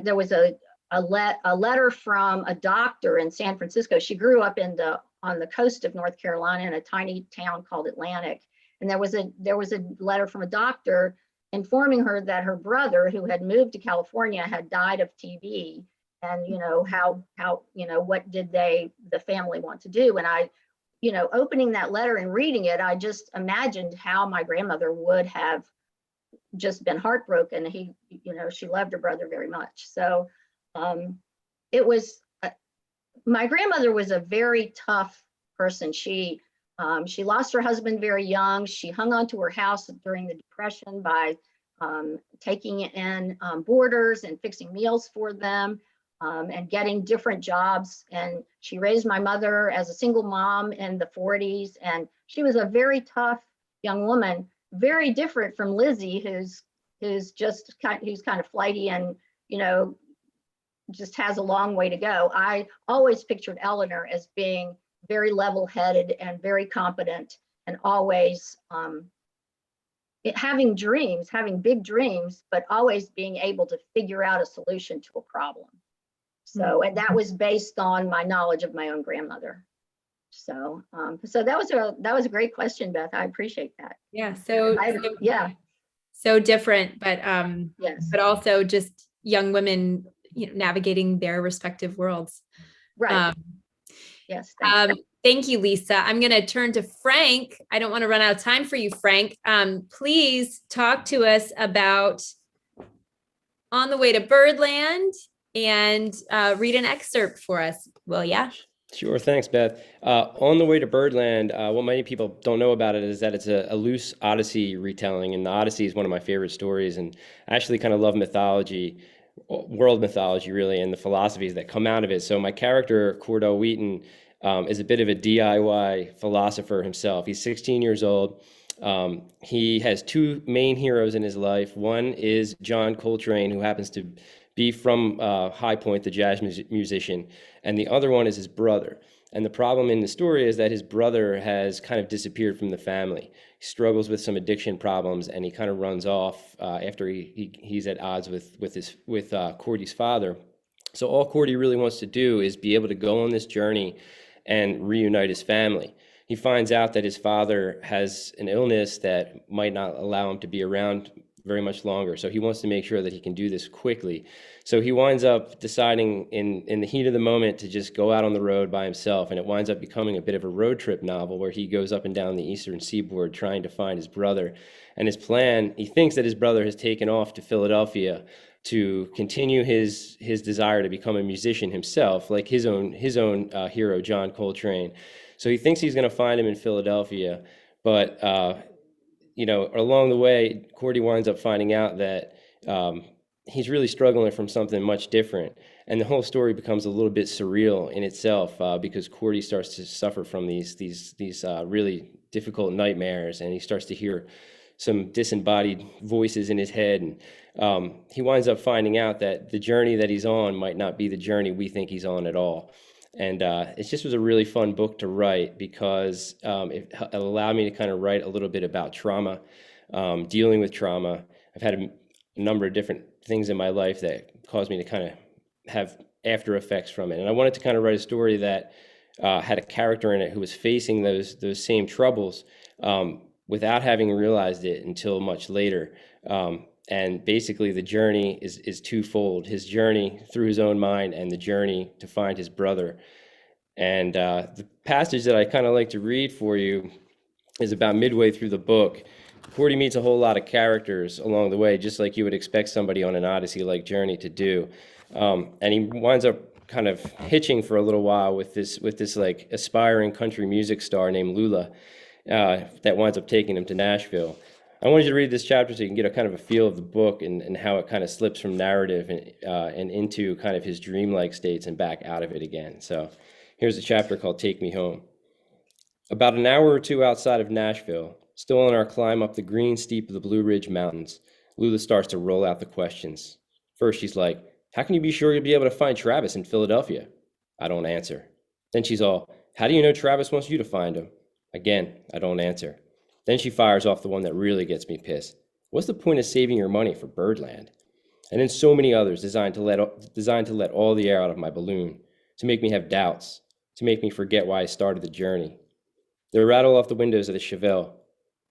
there was a letter from a doctor in San Francisco. She grew up on the coast of North Carolina in a tiny town called Atlantic. And there was a letter from a doctor informing her that her brother, who had moved to California, had died of TB. And how what did the family want to do? And I, opening that letter and reading it, I just imagined how my grandmother would have just been heartbroken. She loved her brother very much. So it was, my grandmother was a very tough person. She lost her husband very young. She hung on to her house during the Depression by taking in boarders and fixing meals for them, and getting different jobs. And she raised my mother as a single mom in the 40s. And she was a very tough young woman, very different from Lizzie, who's kind of flighty and, just has a long way to go. I always pictured Eleanor as being very level-headed and very competent, and always having big dreams, but always being able to figure out a solution to a problem. So, and that was based on my knowledge of my own grandmother. So, so that was a great question, Beth. I appreciate that. Yeah. So different, but yes. but also just young women, navigating their respective worlds. Right. Yes. Thank you. Thank you, Lisa. I'm going to turn to Frank. I don't want to run out of time for you, Frank. Please talk to us about On the Way to Birdland and read an excerpt for us, will ya? Sure, thanks, Beth. On the Way to Birdland, what many people don't know about it is that it's a loose Odyssey retelling, and the Odyssey is one of my favorite stories, and I actually kind of love mythology, world mythology, really, and the philosophies that come out of it. So my character, Cordell Wheaton, is a bit of a DIY philosopher himself. He's 16 years old. He has two main heroes in his life. One is John Coltrane, who happens to be from High Point, the jazz musician, and the other one is his brother. And the problem in the story is that his brother has kind of disappeared from the family. He struggles with some addiction problems, and he kind of runs off after he's at odds with Cordy's father. So all Cordy really wants to do is be able to go on this journey and reunite his family. He finds out that his father has an illness that might not allow him to be around very much longer. So he wants to make sure that he can do this quickly. So he winds up deciding in the heat of the moment to just go out on the road by himself. And it winds up becoming a bit of a road trip novel where he goes up and down the eastern seaboard trying to find his brother. And his plan, he thinks that his brother has taken off to Philadelphia to continue his desire to become a musician himself, like his own hero, John Coltrane. So he thinks he's going to find him in Philadelphia, but along the way, Cordy winds up finding out that he's really struggling from something much different, and the whole story becomes a little bit surreal in itself because Cordy starts to suffer from these really difficult nightmares, and he starts to hear some disembodied voices in his head, and he winds up finding out that the journey that he's on might not be the journey we think he's on at all. And it just was a really fun book to write because it allowed me to kind of write a little bit about trauma, dealing with trauma. I've had a number of different things in my life that caused me to kind of have after effects from it. And I wanted to kind of write a story that had a character in it who was facing those same troubles without having realized it until much later. And basically the journey is twofold, his journey through his own mind and the journey to find his brother. And the passage that I kind of like to read for you is about midway through the book. Cordy meets a whole lot of characters along the way, just like you would expect somebody on an Odyssey-like journey to do. And he winds up kind of hitching for a little while with this like aspiring country music star named Lula that winds up taking him to Nashville. I wanted you to read this chapter so you can get a kind of a feel of the book and how it kind of slips from narrative and into kind of his dreamlike states and back out of it again. So here's a chapter called Take Me Home. About an hour or two outside of Nashville, still on our climb up the green steep of the Blue Ridge Mountains, Lula starts to roll out the questions. First, she's like, how can you be sure you'll be able to find Travis in Philadelphia? I don't answer. Then she's all, how do you know Travis wants you to find him? Again, I don't answer. Then she fires off the one that really gets me pissed. What's the point of saving your money for Birdland? And then so many others designed to let all the air out of my balloon, to make me have doubts, to make me forget why I started the journey. They rattle off the windows of the Chevelle.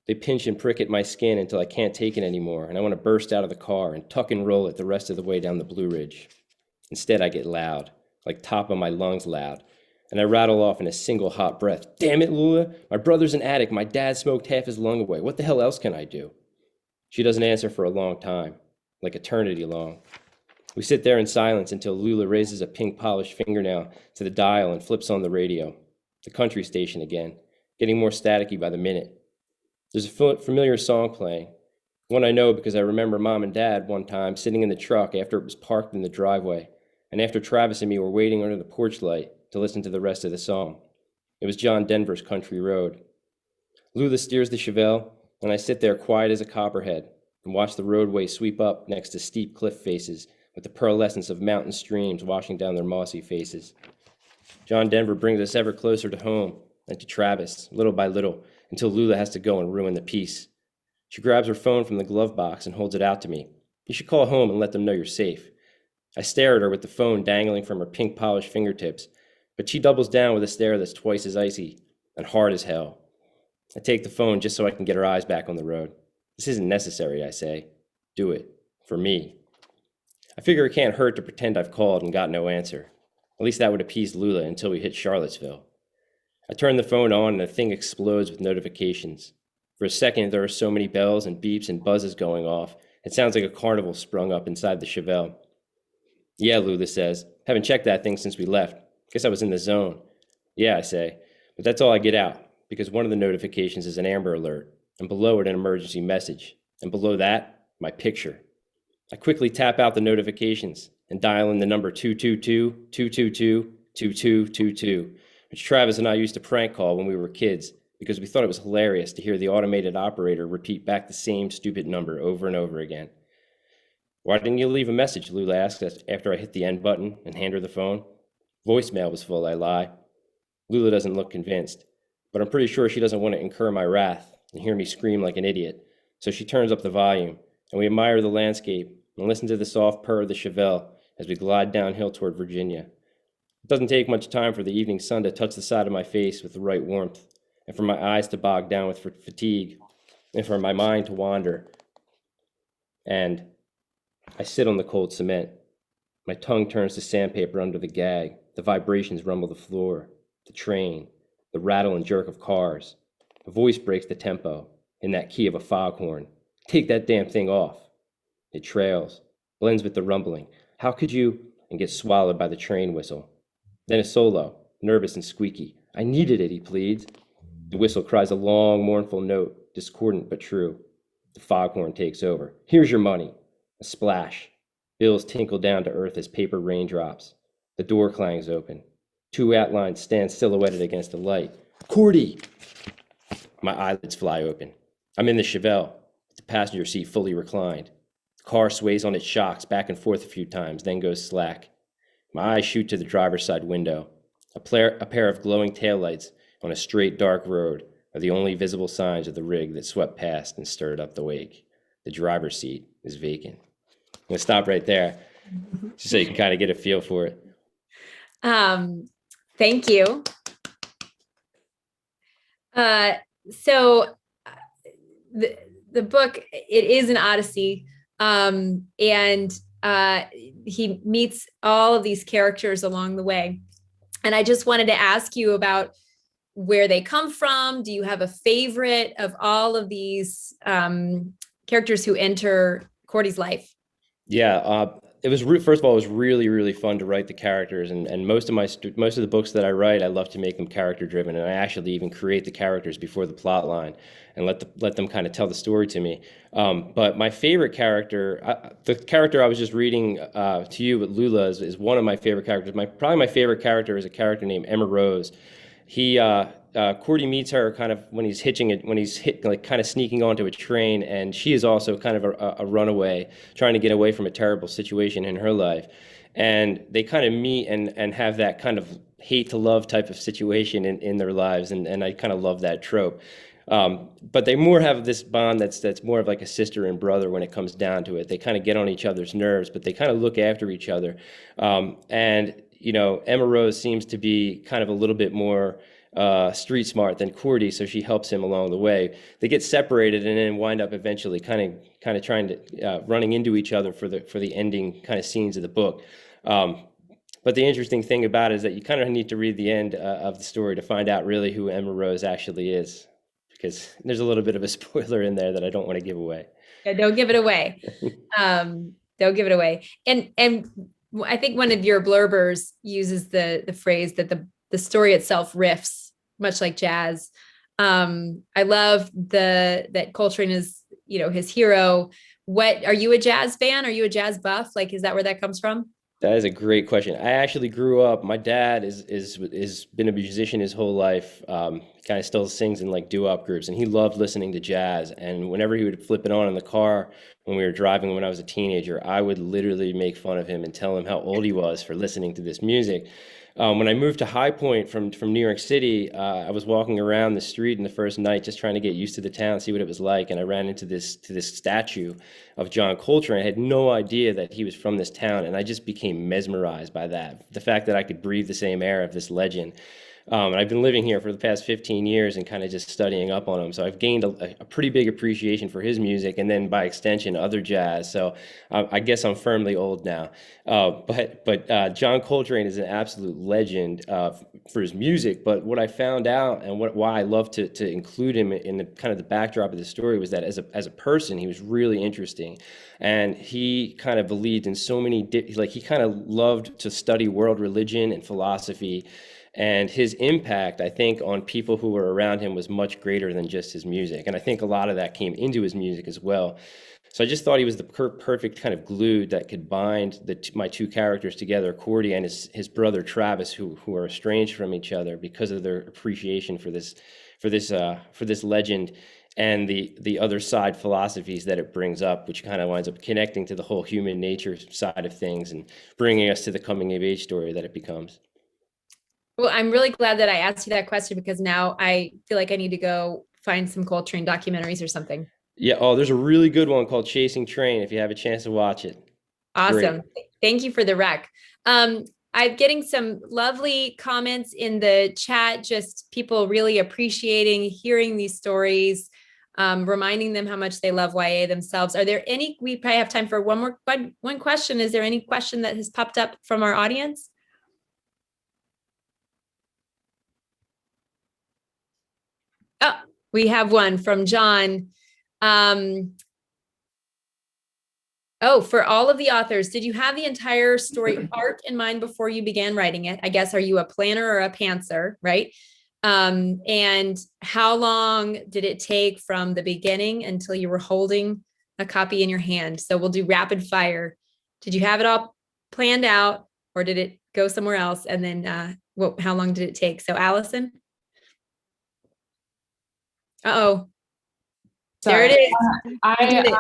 They pinch and prick at my skin until I can't take it anymore, and I want to burst out of the car and tuck and roll it the rest of the way down the Blue Ridge. Instead, I get loud, like top of my lungs loud, and I rattle off in a single hot breath. Damn it, Lula, my brother's an addict. My dad smoked half his lung away. What the hell else can I do? She doesn't answer for a long time, like eternity long. We sit there in silence until Lula raises a pink polished fingernail to the dial and flips on the radio. The country station again, getting more staticky by the minute. There's a familiar song playing, one I know because I remember Mom and Dad one time sitting in the truck after it was parked in the driveway, and after Travis and me were waiting under the porch light to listen to the rest of the song. It was John Denver's Country Road. Lula steers the Chevelle, and I sit there quiet as a copperhead and watch the roadway sweep up next to steep cliff faces with the pearlescence of mountain streams washing down their mossy faces. John Denver brings us ever closer to home and to Travis, little by little, until Lula has to go and ruin the peace. She grabs her phone from the glove box and holds it out to me. You should call home and let them know you're safe. I stare at her with the phone dangling from her pink polished fingertips, but she doubles down with a stare that's twice as icy and hard as hell. I take the phone just so I can get her eyes back on the road. This isn't necessary, I say. Do it. For me. I figure it can't hurt to pretend I've called and got no answer. At least that would appease Lula until we hit Charlottesville. I turn the phone on and the thing explodes with notifications. For a second, there are so many bells and beeps and buzzes going off. It sounds like a carnival sprung up inside the Chevelle. Yeah, Lula says. Haven't checked that thing since we left. Guess I was in the zone. Yeah, I say. But that's all I get out, because one of the notifications is an Amber Alert, and below it an emergency message. And below that, my picture. I quickly tap out the notifications and dial in the number 222-222-2222, which Travis and I used to prank call when we were kids, because we thought it was hilarious to hear the automated operator repeat back the same stupid number over and over again. Why didn't you leave a message? Lula asked us after I hit the end button and hand her the phone. Voicemail was full, I lie. Lula doesn't look convinced, but I'm pretty sure she doesn't want to incur my wrath and hear me scream like an idiot. So she turns up the volume, and we admire the landscape and listen to the soft purr of the Chevelle as we glide downhill toward Virginia. It doesn't take much time for the evening sun to touch the side of my face with the right warmth, and for my eyes to bog down with fatigue, and for my mind to wander. And I sit on the cold cement. My tongue turns to sandpaper under the gag. The vibrations rumble the floor, the train, the rattle and jerk of cars. A voice breaks the tempo in that key of a foghorn. Take that damn thing off. It trails, blends with the rumbling. How could you? And gets swallowed by the train whistle. Then a solo, nervous and squeaky. I needed it, he pleads. The whistle cries a long, mournful note, discordant but true. The foghorn takes over. Here's your money. A splash. Bills tinkle down to earth as paper raindrops. The door clangs open. Two outlines stand silhouetted against the light. Cordy! My eyelids fly open. I'm in the Chevelle, the passenger seat fully reclined. The car sways on its shocks back and forth a few times, then goes slack. My eyes shoot to the driver's side window. A pair of glowing taillights on a straight, dark road are the only visible signs of the rig that swept past and stirred up the wake. The driver's seat is vacant. I'm going to stop right there, just so you can kind of get a feel for it. Thank you. So the book, it is an odyssey, and he meets all of these characters along the way. And I just wanted to ask you about where they come from. Do you have a favorite of all of these characters who enter Cordy's life? Yeah, it was first of all, it was really, really fun to write the characters, and most of the books that I write, I love to make them character driven, and I actually even create the characters before the plot line and let them kind of tell the story to me. But my favorite character, the character I was just reading to you with Lula, is one of my favorite characters. Probably my favorite character is a character named Emma Rose. Cordy meets her kind of when he's kind of sneaking onto a train, and she is also kind of a runaway, trying to get away from a terrible situation in her life. And they kind of meet and have that kind of hate to love type of situation in their lives, and I kind of love that trope. But they more have this bond that's more of like a sister and brother when it comes down to it. They kind of get on each other's nerves, but they kind of look after each other. And you know, Emma Rose seems to be kind of a little bit more street smart than Cordy, so she helps him along the way. They get separated and then wind up eventually kind of trying to running into each other for the ending kind of scenes of the book. But the interesting thing about it is that you kind of need to read the end of the story to find out really who Emma Rose actually is, because there's a little bit of a spoiler in there that I don't want to give away. Yeah, don't give it away. Don't give it away. And I think one of your blurbers uses the phrase that the story itself riffs, much like jazz. I love that Coltrane is, his hero. What, are you a jazz fan? Are you a jazz buff? Like, is that where that comes from? That is a great question. I actually grew up, my dad is been a musician his whole life, kind of still sings in like doo-wop groups, and he loved listening to jazz. And whenever he would flip it on in the car when we were driving when I was a teenager, I would literally make fun of him and tell him how old he was for listening to this music. When I moved to High Point from New York City, I was walking around the street in the first night just trying to get used to the town, see what it was like, and I ran into this statue of John Coltrane. I had no idea that he was from this town, and I just became mesmerized by that. The fact that I could breathe the same air of this legend. And I've been living here for the past 15 years and kind of just studying up on him. So I've gained a pretty big appreciation for his music, and then by extension, other jazz. So I guess I'm firmly old now. But John Coltrane is an absolute legend for his music. But what I found out, and why I love to include him in the kind of the backdrop of the story, was that as a person, he was really interesting. And he kind of believed in so many, he kind of loved to study world religion and philosophy. And his impact, I think, on people who were around him was much greater than just his music. And I think a lot of that came into his music as well. So I just thought he was the perfect kind of glue that could bind my two characters together, Cordy and his brother Travis, who are estranged from each other because of their appreciation for this legend, and the other side philosophies that it brings up, which kind of winds up connecting to the whole human nature side of things and bringing us to the coming of age story that it becomes. Well, I'm really glad that I asked you that question, because now I feel like I need to go find some Coltrane documentaries or something. Yeah. Oh, there's a really good one called Chasing Train, if you have a chance to watch it. Awesome. Great. Thank you for the rec. I'm getting some lovely comments in the chat, just people really appreciating hearing these stories, reminding them how much they love YA themselves. Are there any, we probably have time for one question. Is there any question that has popped up from our audience? Oh, we have one from John. For all of the authors, did you have the entire story arc in mind before you began writing it? I guess, are you a planner or a pantser, right? And how long did it take from the beginning until you were holding a copy in your hand? So we'll do rapid fire. Did you have it all planned out, or did it go somewhere else? And then how long did it take? So Allison? Uh-oh. Sorry. There it is.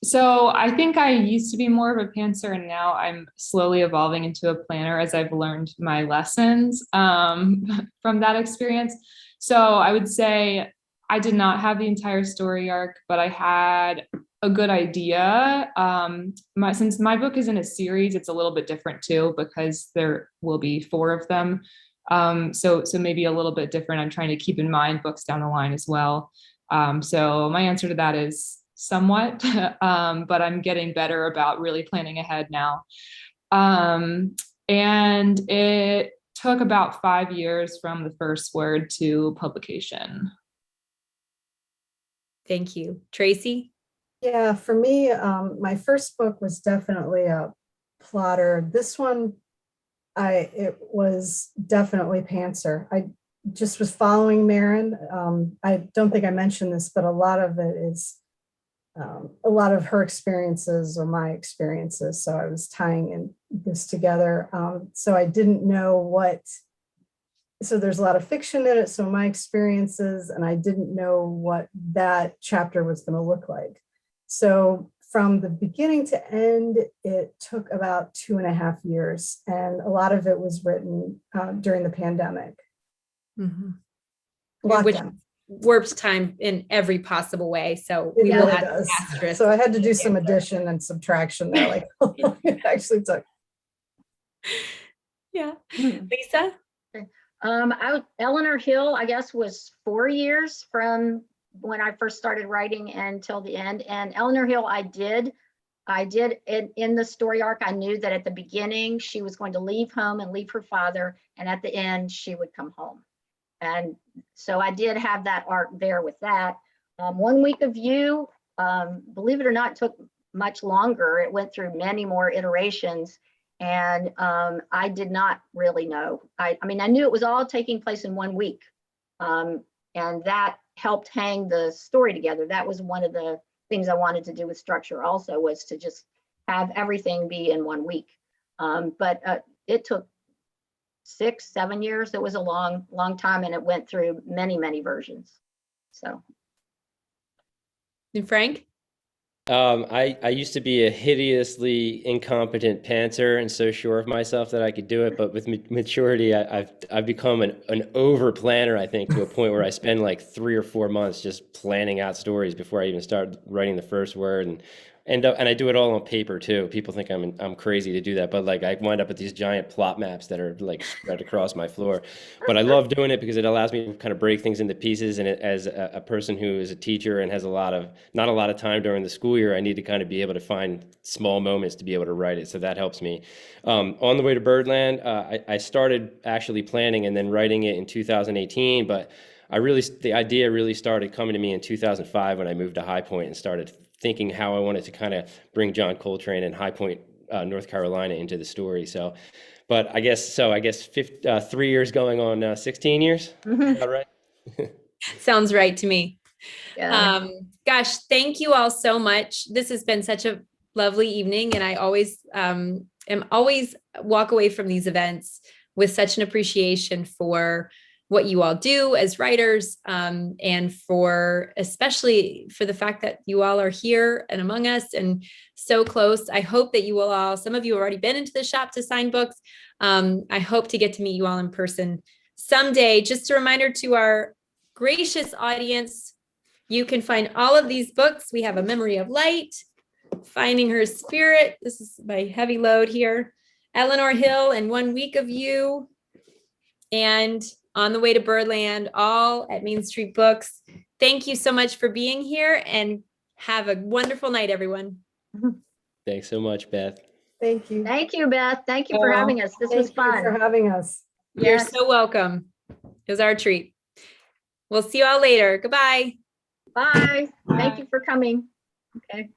So I think I used to be more of a pantser, and now I'm slowly evolving into a planner as I've learned my lessons from that experience. So I would say I did not have the entire story arc, but I had a good idea. Since my book is in a series, it's a little bit different too, because there will be 4 of them. So maybe a little bit different. I'm trying to keep in mind books down the line as well. So my answer to that is somewhat, but I'm getting better about really planning ahead now. And it took about 5 years from the first word to publication. Thank you. Tracy? Yeah, for me, my first book was definitely a plotter. This one, it was definitely pantser. I just was following Marin. I don't think I mentioned this, but a lot of it is a lot of her experiences or my experiences. So I was tying in this together. So I didn't know so there's a lot of fiction in it. So my experiences, and I didn't know what that chapter was going to look like. So from the beginning to end, it took about 2.5 years. And a lot of it was written during the pandemic. Mm-hmm. Which warps time in every possible way. So we will add asterisk. So I had to do some addition and subtraction there, like it actually took. Yeah. Lisa? Eleanor Hill, I guess, was 4 years from when I first started writing until the end. And Eleanor Hill, I did in the story arc, I knew that at the beginning she was going to leave home and leave her father, and at the end she would come home. And so I did have that arc there with that. 1 Week of You, believe it or not, took much longer. It went through many more iterations, and I did not really know. I mean, I knew it was all taking place in 1 week, and that helped hang the story together. That was one of the things I wanted to do with structure also, was to just have everything be in 1 week. But it took 6-7 years. It was a long time, and it went through many versions. So. And Frank? I used to be a hideously incompetent pantser and so sure of myself that I could do it, but with maturity, I've become an over planner, I think, to a point where I spend like 3 or 4 months just planning out stories before I even start writing the first word. And And I do it all on paper too. People think I'm crazy to do that, but like I wind up with these giant plot maps that are like spread across my floor. But I love doing it because it allows me to kind of break things into pieces. And as a person who is a teacher and has not a lot of time during the school year, I need to kind of be able to find small moments to be able to write it. So that helps me. On the way to Birdland, I started actually planning and then writing it in 2018, but the idea really started coming to me in 2005 when I moved to High Point and started thinking how I wanted to kind of bring John Coltrane and High Point, North Carolina into the story. So, but I guess 3 years going on 16 years. Is that right? Sounds right to me. Yeah. Gosh, thank you all so much. This has been such a lovely evening, and I always am always walk away from these events with such an appreciation for what you all do as writers, and especially for the fact that you all are here and among us and so close. I hope that you will all, some of you have already been into the shop to sign books. I hope to get to meet you all in person someday. Just a reminder to our gracious audience, you can find all of these books. We have A Memory of Light, Finding Her Spirit. This is my heavy load here. Eleanor Hill and 1 Week of You, and On the Way to Birdland, all at Main Street Books. Thank you so much for being here, and have a wonderful night, everyone. Thanks so much, Beth. Thank you. Thank you, Beth. Thank you for having us. This was Thank you for fun. having us. You're Yes. so welcome. It was our treat. We'll see you all later. Goodbye. Bye. Thank you for coming. Okay.